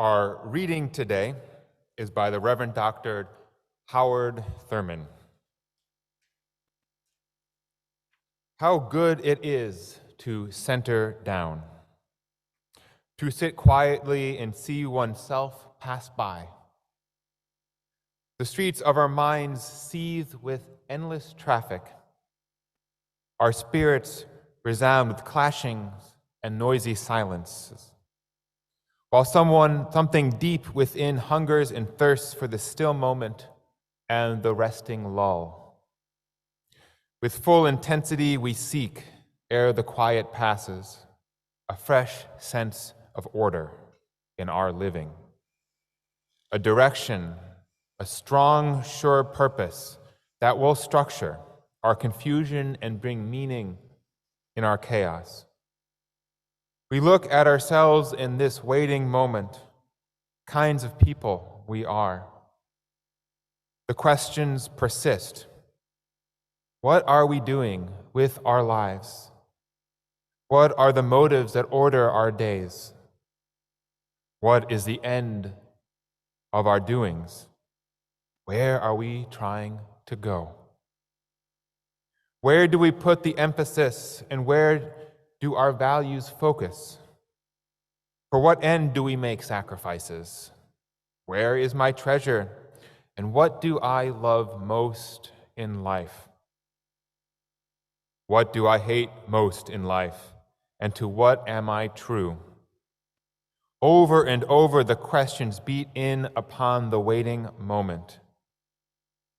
Our reading today is by the Reverend Dr. Howard Thurman. How good it is to center down, to sit quietly and see oneself pass by. The streets of our minds seethe with endless traffic. Our spirits resound with clashings and noisy silences. While something deep within hungers and thirsts for the still moment and the resting lull. With full intensity we seek, ere the quiet passes, a fresh sense of order in our living. A direction, a strong, sure purpose that will structure our confusion and bring meaning in our chaos. We look at ourselves in this waiting moment, kinds of people we are. The questions persist. What are we doing with our lives? What are the motives that order our days? What is the end of our doings? Where are we trying to go? Where do we put the emphasis, and where do our values focus? For what end do we make sacrifices? Where is my treasure? And what do I love most in life? What do I hate most in life? And to what am I true? Over and over the questions beat in upon the waiting moment.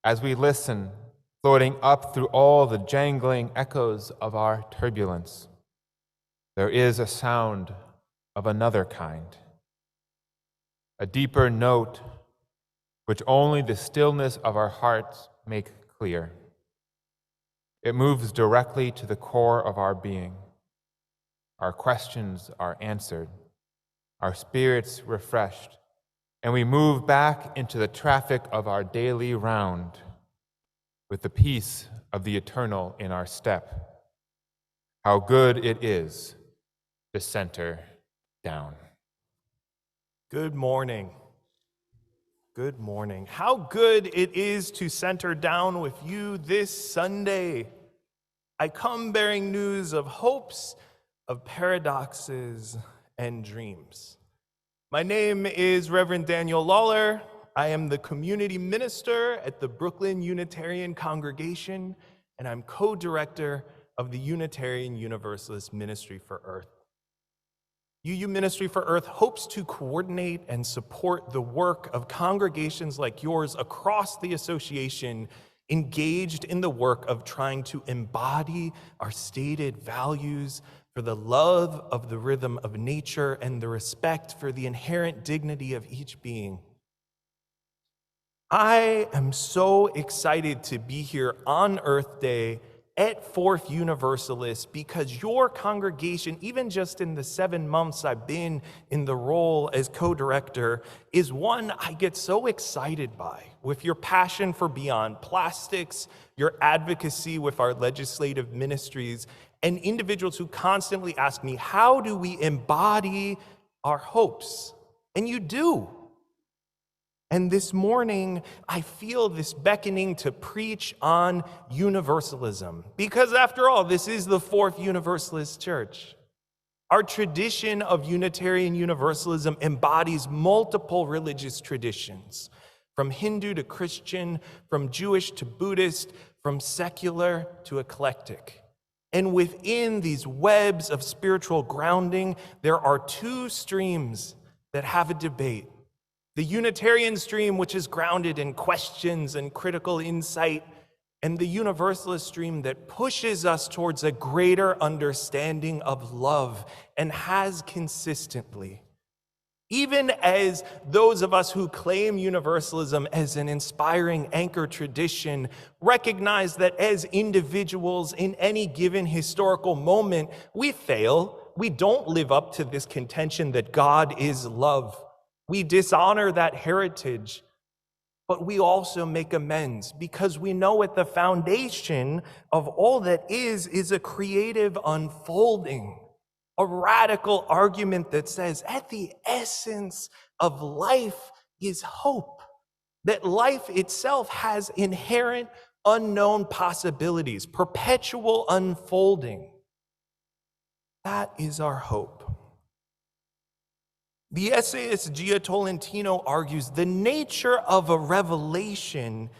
As we listen, floating up through all the jangling echoes of our turbulence, there is a sound of another kind, a deeper note which only the stillness of our hearts make clear. It moves directly to the core of our being. Our questions are answered, our spirits refreshed, and we move back into the traffic of our daily round with the peace of the eternal in our step. How good it is to center down. Good morning. Good morning. How good it is to center down with you this Sunday. I come bearing news of hopes, of paradoxes, and dreams. My name is Reverend Daniel Lawler. I am the community minister at the Brooklyn Unitarian Congregation, and I'm co-director of the Unitarian Universalist Ministry for Earth. UU Ministry for Earth hopes to coordinate and support the work of congregations like yours across the association engaged in the work of trying to embody our stated values for the love of the rhythm of nature and the respect for the inherent dignity of each being. I am so excited to be here on Earth Day at Fourth Universalist because your congregation, even just in the 7 months I've been in the role as co-director, is one I get so excited by. With your passion for Beyond Plastics, your advocacy with our legislative ministries, and individuals who constantly ask me, how do we embody our hopes? And you do. And this morning, I feel this beckoning to preach on universalism. Because after all, this is the Fourth Universalist Church. Our tradition of Unitarian Universalism embodies multiple religious traditions, from Hindu to Christian, from Jewish to Buddhist, from secular to eclectic. And within these webs of spiritual grounding, there are two streams that have a debate. The Unitarian stream, which is grounded in questions and critical insight, and the Universalist stream that pushes us towards a greater understanding of love and has consistently. Even as those of us who claim universalism as an inspiring anchor tradition recognize that as individuals in any given historical moment, we fail. We don't live up to this contention that God is love. We dishonor that heritage, but we also make amends because we know at the foundation of all that is a creative unfolding a radical argument that says at the essence of life is hope, that life itself has inherent unknown possibilities, perpetual unfolding. That is our hope. The essayist Gia Tolentino argues the nature of a revelation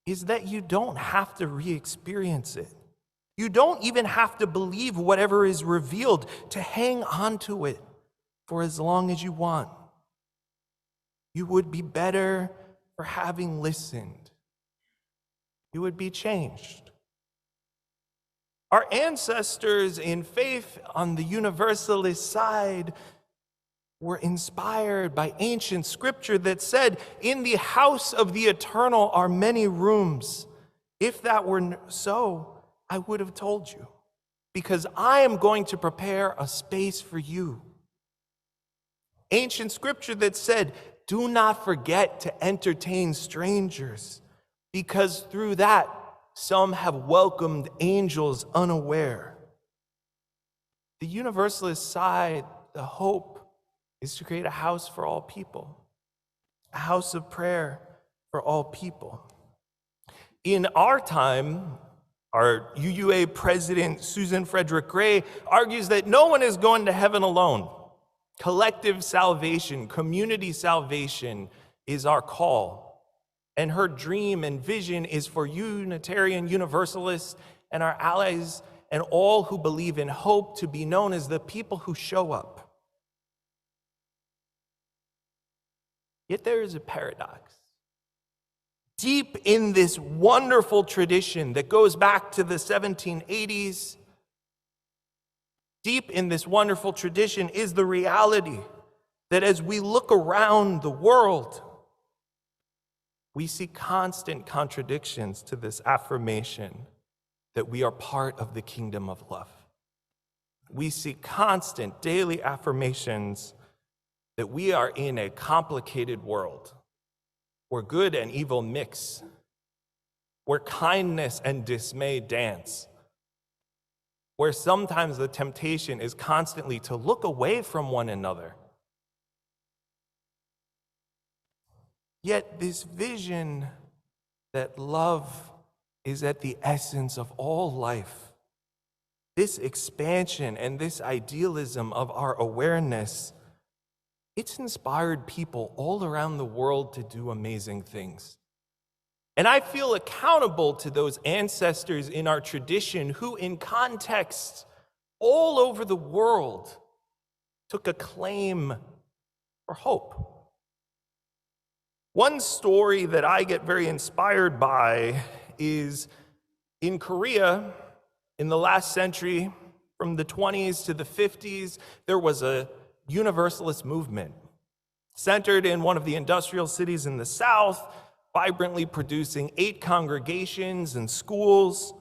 is that you don't have to re-experience it. You don't even have to believe whatever is revealed to hang on to it for as long as you want. You would be better for having listened. You would be changed. Our ancestors in faith on the Universalist side were inspired by ancient scripture that said, "In the house of the eternal are many rooms. If that were so, I would have told you, because I am going to prepare a space for you." Ancient scripture that said, "Do not forget to entertain strangers, because through that some have welcomed angels unaware." The Universalist side, the hope, is to create a house for all people, a house of prayer for all people. In our time, our UUA president, Susan Frederick Gray, argues that no one is going to heaven alone. Collective salvation, community salvation is our call. And her dream and vision is for Unitarian Universalists and our allies and all who believe in hope to be known as the people who show up. Yet there is a paradox. Deep in this wonderful tradition that goes back to the 1780s, deep in this wonderful tradition is the reality that as we look around the world, we see constant contradictions to this affirmation that we are part of the kingdom of love. We see constant daily affirmations that we are in a complicated world where good and evil mix, where kindness and dismay dance, where sometimes the temptation is constantly to look away from one another. Yet this vision that love is at the essence of all life, this expansion and this idealism of our awareness, it's inspired people all around the world to do amazing things. And I feel accountable to those ancestors in our tradition who, in contexts all over the world, took a claim for hope. One story that I get very inspired by is in Korea in the last century, from the 20s to the 50s, there was a Universalist movement centered in one of the industrial cities in the South, vibrantly producing 8 congregations and schools,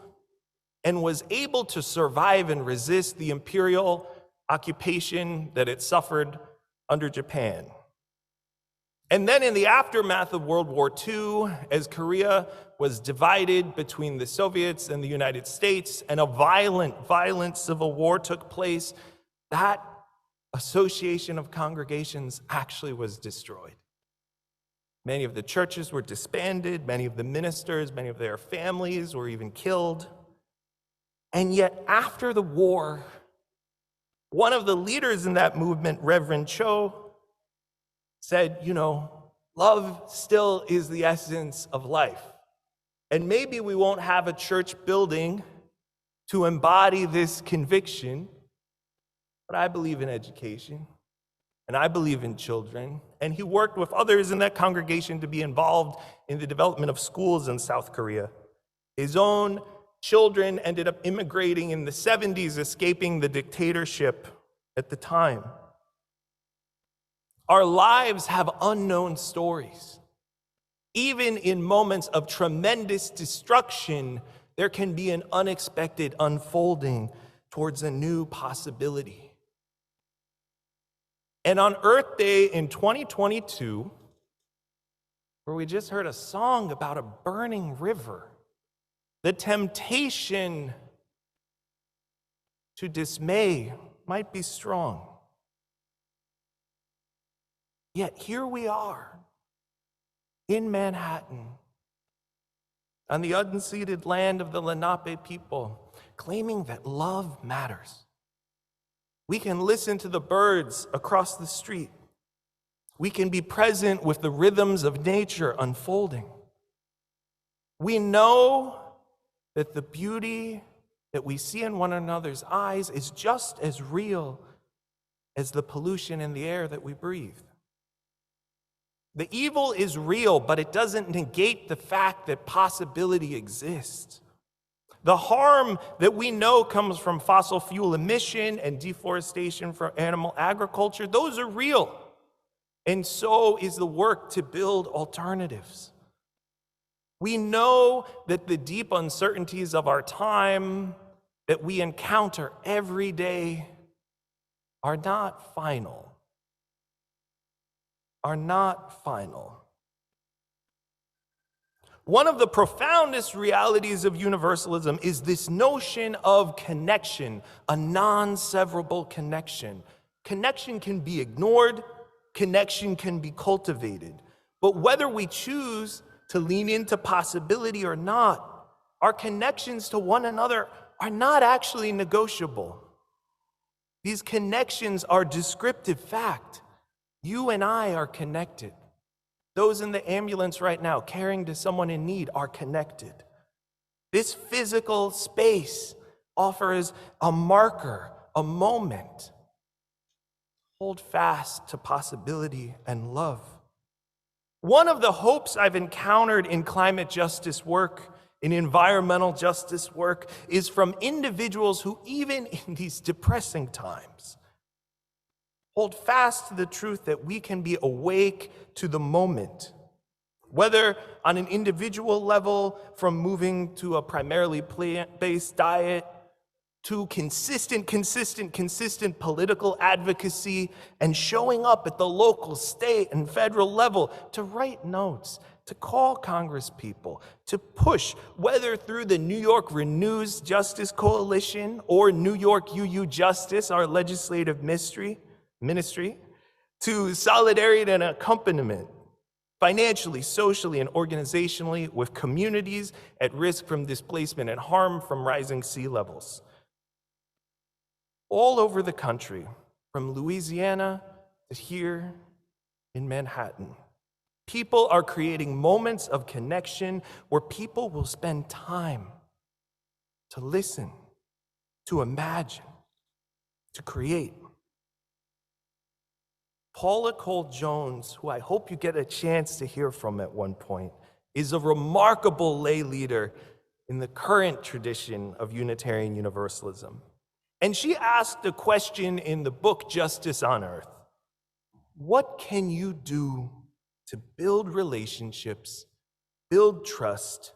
and was able to survive and resist the imperial occupation that it suffered under Japan. And then in the aftermath of World War II, as Korea was divided between the Soviets and the United States, and a violent civil war took place, that association of congregations actually was destroyed. Many of the churches were disbanded, many of the ministers, many of their families were even killed. And yet after the war, one of the leaders in that movement, Reverend Cho, said, love still is the essence of life. And maybe we won't have a church building to embody this conviction, but I believe in education, and I believe in children. And he worked with others in that congregation to be involved in the development of schools in South Korea. His own children ended up immigrating in the 70s, escaping the dictatorship at the time. Our lives have unknown stories. Even in moments of tremendous destruction, there can be an unexpected unfolding towards a new possibility. And on Earth Day in 2022, where we just heard a song about a burning river, the temptation to dismay might be strong. Yet here we are in Manhattan, on the unceded land of the Lenape people, claiming that love matters. We can listen to the birds across the street. We can be present with the rhythms of nature unfolding. We know that the beauty that we see in one another's eyes is just as real as the pollution in the air that we breathe. The evil is real, but it doesn't negate the fact that possibility exists. The harm that we know comes from fossil fuel emission and deforestation from animal agriculture, those are real. And so is the work to build alternatives. We know that the deep uncertainties of our time that we encounter every day are not final. One of the profoundest realities of universalism is this notion of connection, a non-severable connection. Connection can be ignored, connection can be cultivated. But whether we choose to lean into possibility or not, our connections to one another are not actually negotiable. These connections are descriptive fact. You and I are connected. Those in the ambulance right now caring to someone in need are connected. This physical space offers a marker, a moment. Hold fast to possibility and love. One of the hopes I've encountered in climate justice work, in environmental justice work, is from individuals who, even in these depressing times, hold fast to the truth that we can be awake to the moment. Whether on an individual level, from moving to a primarily plant-based diet, to consistent political advocacy and showing up at the local, state, and federal level to write notes, to call Congresspeople, to push, whether through the New York Renews Justice Coalition or New York UU Justice, our legislative ministry, to solidarity and accompaniment, financially, socially, and organizationally with communities at risk from displacement and harm from rising sea levels. All over the country, from Louisiana to here in Manhattan, people are creating moments of connection where people will spend time to listen, to imagine, to create. Paula Cole-Jones, who I hope you get a chance to hear from at one point, is a remarkable lay leader in the current tradition of Unitarian Universalism. And she asked a question in the book Justice on Earth. What can you do to build relationships, build trust,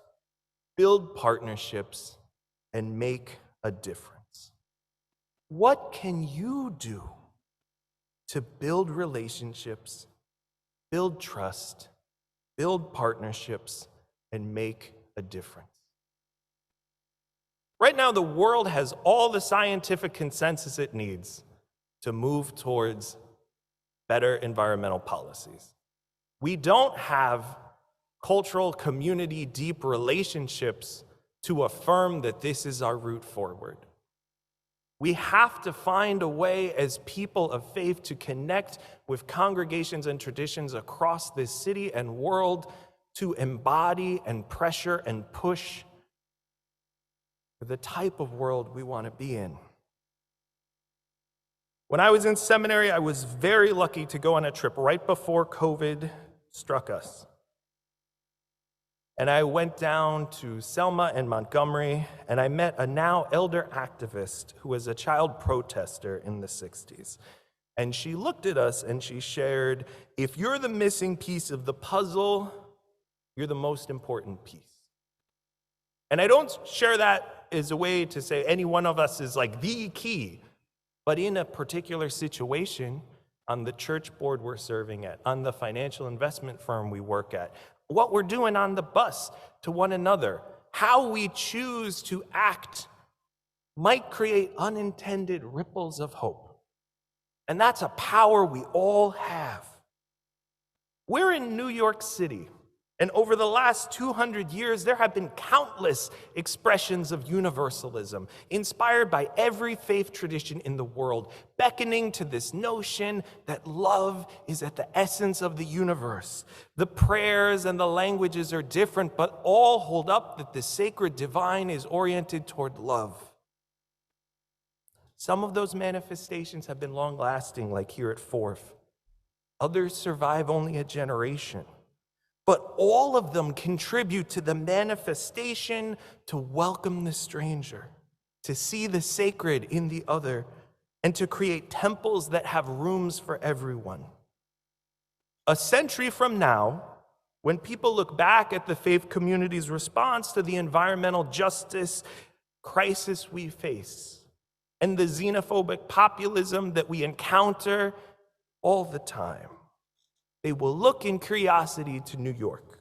build partnerships, and make a difference? What can you do to build relationships, build trust, build partnerships, and make a difference? Right now, the world has all the scientific consensus it needs to move towards better environmental policies. We don't have cultural, community, deep relationships to affirm that this is our route forward. We have to find a way as people of faith to connect with congregations and traditions across this city and world to embody and pressure and push for the type of world we want to be in. When I was in seminary, I was very lucky to go on a trip right before COVID struck us. And I went down to Selma and Montgomery, and I met a now elder activist who was a child protester in the 60s. And she looked at us and she shared, if you're the missing piece of the puzzle, you're the most important piece. And I don't share that as a way to say any one of us is like the key, but in a particular situation, on the church board we're serving at, on the financial investment firm we work at, what we're doing on the bus to one another, how we choose to act might create unintended ripples of hope. And that's a power we all have. We're in New York City, and over the last 200 years, there have been countless expressions of universalism, inspired by every faith tradition in the world, beckoning to this notion that love is at the essence of the universe. The prayers and the languages are different, but all hold up that the sacred divine is oriented toward love. Some of those manifestations have been long-lasting, like here at Fourth. Others survive only a generation. But all of them contribute to the manifestation to welcome the stranger, to see the sacred in the other, and to create temples that have rooms for everyone. A century from now, when people look back at the faith community's response to the environmental justice crisis we face and the xenophobic populism that we encounter all the time, they will look in curiosity to New York.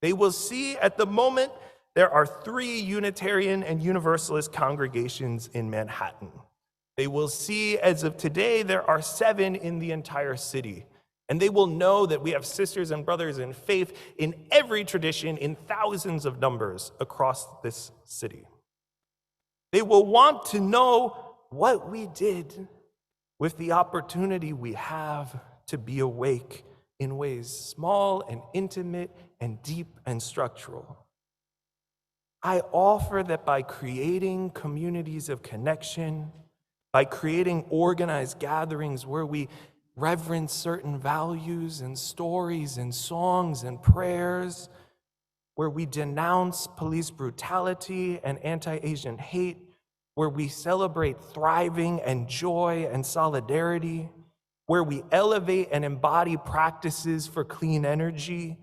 They will see at the moment there are 3 Unitarian and Universalist congregations in Manhattan. They will see as of today there are 7 in the entire city. And they will know that we have sisters and brothers in faith in every tradition in thousands of numbers across this city. They will want to know what we did with the opportunity we have to be awake in ways small and intimate and deep and structural. I offer that by creating communities of connection, by creating organized gatherings where we reverence certain values and stories and songs and prayers, where we denounce police brutality and anti-Asian hate, where we celebrate thriving and joy and solidarity, where we elevate and embody practices for clean energy,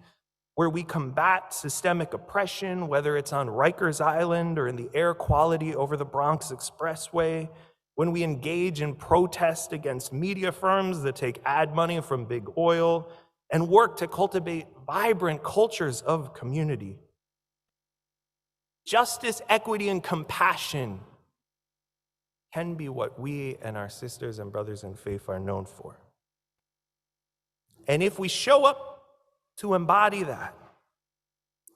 where we combat systemic oppression, whether it's on Rikers Island or in the air quality over the Bronx Expressway, when we engage in protest against media firms that take ad money from big oil, and work to cultivate vibrant cultures of community. Justice, equity, and compassion can be what we and our sisters and brothers in faith are known for. And if we show up to embody that,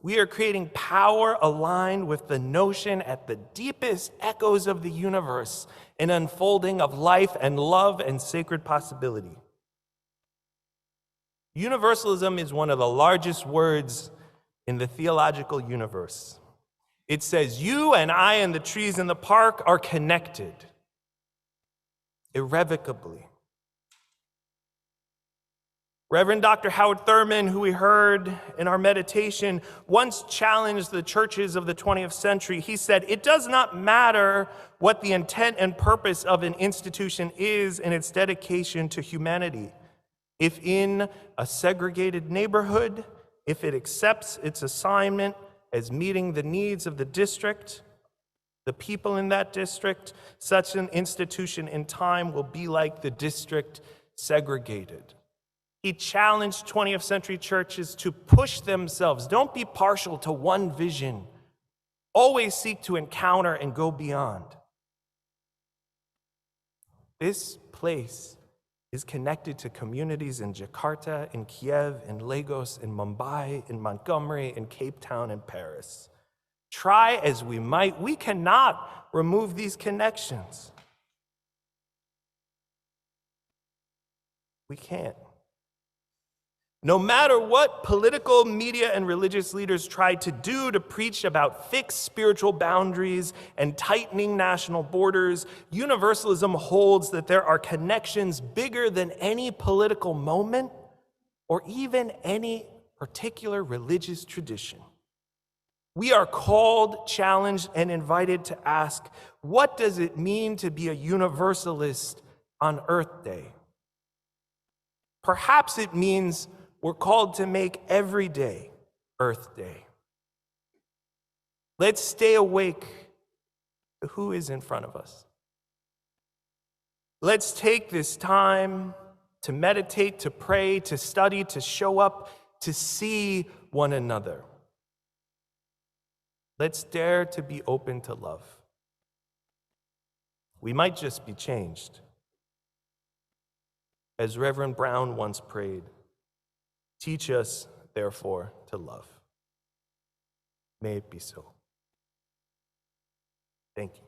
we are creating power aligned with the notion at the deepest echoes of the universe, an unfolding of life and love and sacred possibility. Universalism is one of the largest words in the theological universe. It says, you and I and the trees in the park are connected irrevocably. Reverend Dr. Howard Thurman, who we heard in our meditation, once challenged the churches of the 20th century. He said, it does not matter what the intent and purpose of an institution is in its dedication to humanity. If in a segregated neighborhood, if it accepts its assignment as meeting the needs of the district, the people in that district, such an institution in time will be like the district segregated. He challenged 20th century churches to push themselves. Don't be partial to one vision. Always seek to encounter and go beyond. This place is connected to communities in Jakarta, in Kiev, in Lagos, in Mumbai, in Montgomery, in Cape Town, and Paris. Try as we might, we cannot remove these connections. We can't. No matter what political, media, and religious leaders try to do to preach about fixed spiritual boundaries and tightening national borders, universalism holds that there are connections bigger than any political moment or even any particular religious tradition. We are called, challenged, and invited to ask, what does it mean to be a universalist on Earth Day? Perhaps it means we're called to make every day Earth Day. Let's stay awake to who is in front of us. Let's take this time to meditate, to pray, to study, to show up, to see one another. Let's dare to be open to love. We might just be changed. As Reverend Brown once prayed, teach us, therefore, to love. May it be so. Thank you.